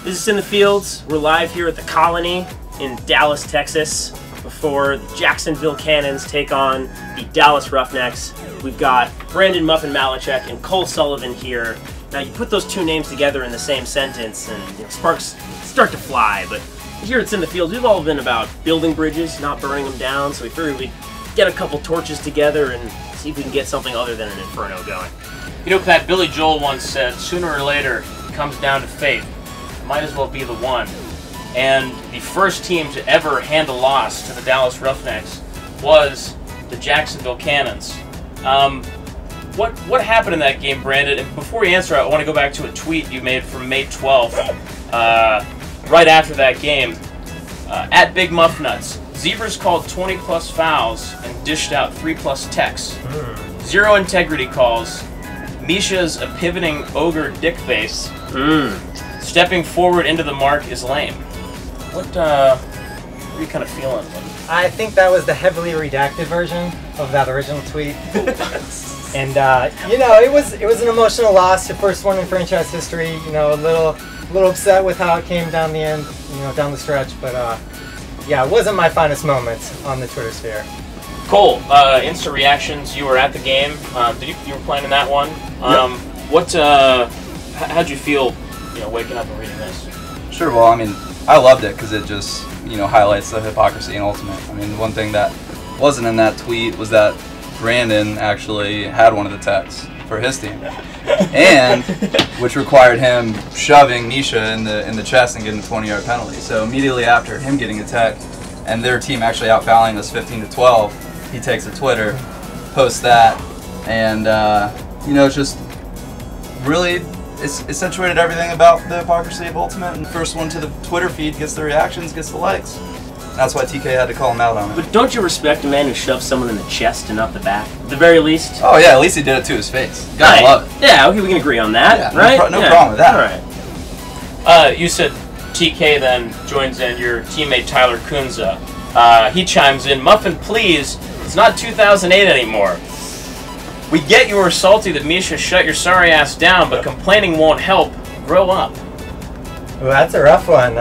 This is In the Fields. We're live here at the Colony in Dallas, Texas, before the Jacksonville Cannons take on the Dallas Roughnecks. We've got Brandon Muffin Malacek and Cole Sullivan here. Now you put those two names together in the same sentence and sparks start to fly, but here it's In the Fields. We've all been about building bridges, not burning them down, so we figured we'd get a couple torches together and see if we can get something other than an inferno going. You know, Pat, Billy Joel once said, sooner or later, it comes down to fate. Might as well be the one. And the first team to ever hand a loss to the Dallas Roughnecks was the Jacksonville Cannons. What happened in that game, Brandon? And before you answer, I want to go back to a tweet you made from May 12th, right after that game. At Big Muff Nuts, Zebras called 20+ fouls and dished out 3+ techs. Zero integrity calls. Misha's a pivoting ogre dick face. Stepping forward into the mark is lame. What are you kind of feeling? I think that was the heavily redacted version of that original tweet. And you know, it was an emotional loss, the first one in franchise history. You know, a little upset with how it came down the end, you know, down the stretch. But yeah, it wasn't my finest moment on the Twitter sphere. Cole, instant reactions. You were at the game. You were playing in that one? Yep. How'd you feel, you know, waking up and reading this? Sure. Well, I mean, I loved it because it just, you know, highlights the hypocrisy in Ultimate. I mean, one thing that wasn't in that tweet was that Brandon actually had one of the techs for his team, and which required him shoving Nisha in the chest and getting a 20-yard penalty. So immediately after him getting a tech, and their team actually out fouling us 15-12, he takes to Twitter, posts that, and you know, it's just really it's accentuated everything about the hypocrisy of Ultimate. And the first one to the Twitter feed gets the reactions, gets the likes. That's why TK had to call him out on it. But don't you respect a man who shoves someone in the chest and not the back? At the very least. Oh yeah, at least he did it to his face. You gotta love it. Yeah, okay, we can agree on that, yeah, right? No problem with that. All right. You said TK then joins in, your teammate Tyler Kunza. He chimes in, Muffin, please, it's not 2008 anymore. We get you were salty that Misha shut your sorry ass down, but complaining won't help. Grow up. Well, that's a rough one.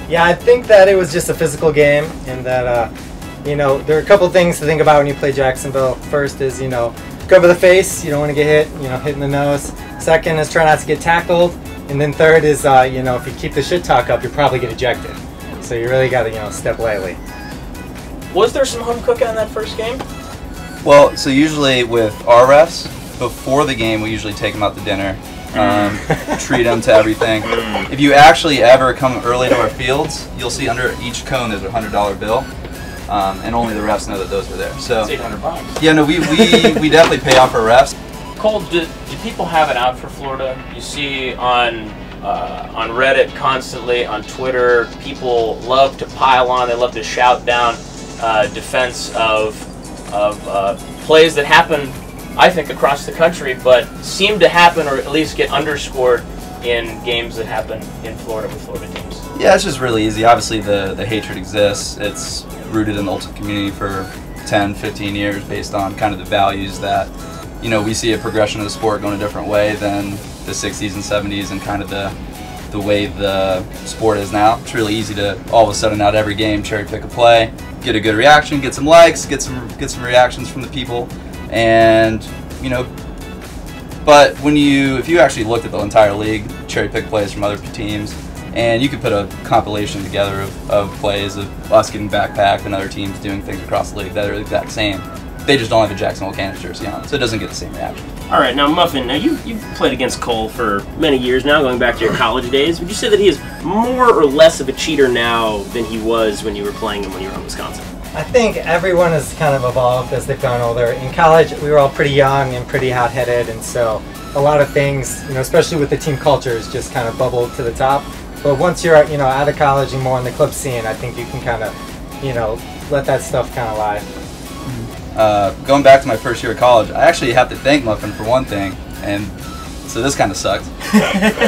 Yeah, I think that it was just a physical game, and that, you know, there are a couple things to think about when you play Jacksonville. First is, you know, cover the face. You don't want to get hit, you know, hit in the nose. Second is try not to get tackled. And then third is, you know, if you keep the shit talk up, you'll probably get ejected. So you really got to, you know, step lightly. Was there some home cooking on that first game? Well, so usually with our refs, before the game, we usually take them out to dinner, treat them to everything. If you actually ever come early to our fields, you'll see under each cone there's a $100 bill, and only the refs know that those were there. So it's $800. yeah, no, we definitely pay off our refs. Cole, do people have it out for Florida? You see on Reddit constantly, on Twitter, people love to pile on. They love to shout down defense of plays that happen, I think, across the country, but seem to happen or at least get underscored in games that happen in Florida with Florida teams. Yeah, it's just really easy. Obviously, the hatred exists. It's rooted in the Ultimate community for 10, 15 years based on kind of the values that, you know, we see a progression of the sport going a different way than the 60s and 70s and kind of the way the sport is now. It's really easy to all of a sudden out every game cherry pick a play, get a good reaction, get some likes, get some reactions from the people, and you know. But if you actually looked at the entire league, cherry pick plays from other teams, and you could put a compilation together of plays of us getting backpacked and other teams doing things across the league that are the exact same. They just don't have a Jacksonville Cannon jersey on, so it doesn't get the same reaction. All right, now Muffin, now you've played against Cole for many years now, going back to your college days. Would you say that he is more or less of a cheater now than he was when you were playing him when you were in Wisconsin? I think everyone has kind of evolved as they've gone older. In college, we were all pretty young and pretty hot-headed, and so a lot of things, you know, especially with the team cultures, just kind of bubbled to the top. But once you're, you know, out of college and more in the club scene, I think you can kind of, you know, let that stuff kind of lie. Going back to my first year of college, I actually have to thank Muffin for one thing, and so this kind of sucked.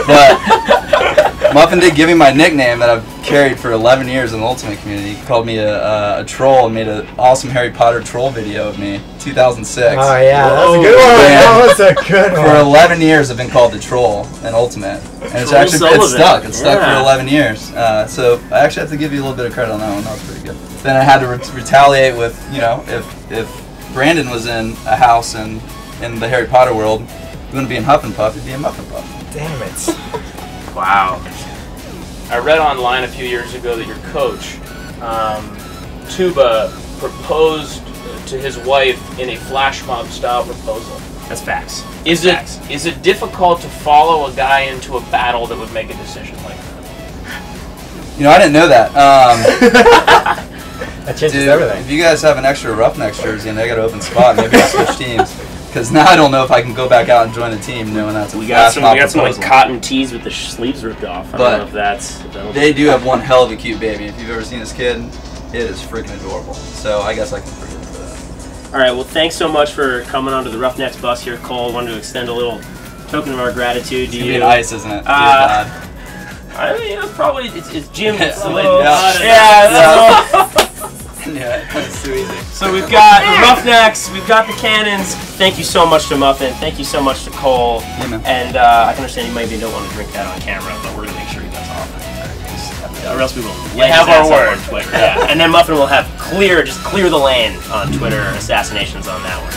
But Muffin did give me my nickname that I've carried for 11 years in the Ultimate community. He called me a troll and made an awesome Harry Potter troll video of me, 2006. Oh yeah, that was a good one. That was a good one. For 11 years, I've been called the troll in Ultimate, and it's actually stuck. It's stuck for 11 years. So I actually have to give you a little bit of credit on that one. That was pretty good. Then I had to retaliate with, you know, if Brandon was in a house in the Harry Potter world, he wouldn't be in Muffinpuff, he'd be in Muffinpuff. Damn it. Wow. I read online a few years ago that your coach, Tuba, proposed to his wife in a flash mob style proposal. That's facts. Is it difficult to follow a guy into a battle that would make a decision like that? You know, I didn't know that. That changes Dude, everything. if you guys have an extra Roughnecks jersey and they got an open spot, maybe I'll switch teams. Because now I don't know if I can go back out and join a team knowing that's a flash mob some like proposal. cotton tees with the sleeves ripped off. I don't know if that's. They do have one hell of a cute baby. If you've ever seen this kid, it is freaking adorable. So I guess I can forgive him for that. All right. Well, thanks so much for coming onto the Roughnecks bus here, Cole. Wanted to extend a little token of our gratitude to It's you. gonna be nice, isn't it? Dear God. I mean, probably it's Jim. It's a Yeah. little, Yeah. Yeah, that's too easy. So we've got the Roughnecks, we've got the Cannons. Thank you so much to Muffin. Thank you so much to Cole. Yeah, man. And I can understand you maybe don't want to drink that on camera, but we're gonna make sure he does off. Or else we will have our word on Twitter. Yeah. And then Muffin will have just clear the lane on Twitter assassinations on that one.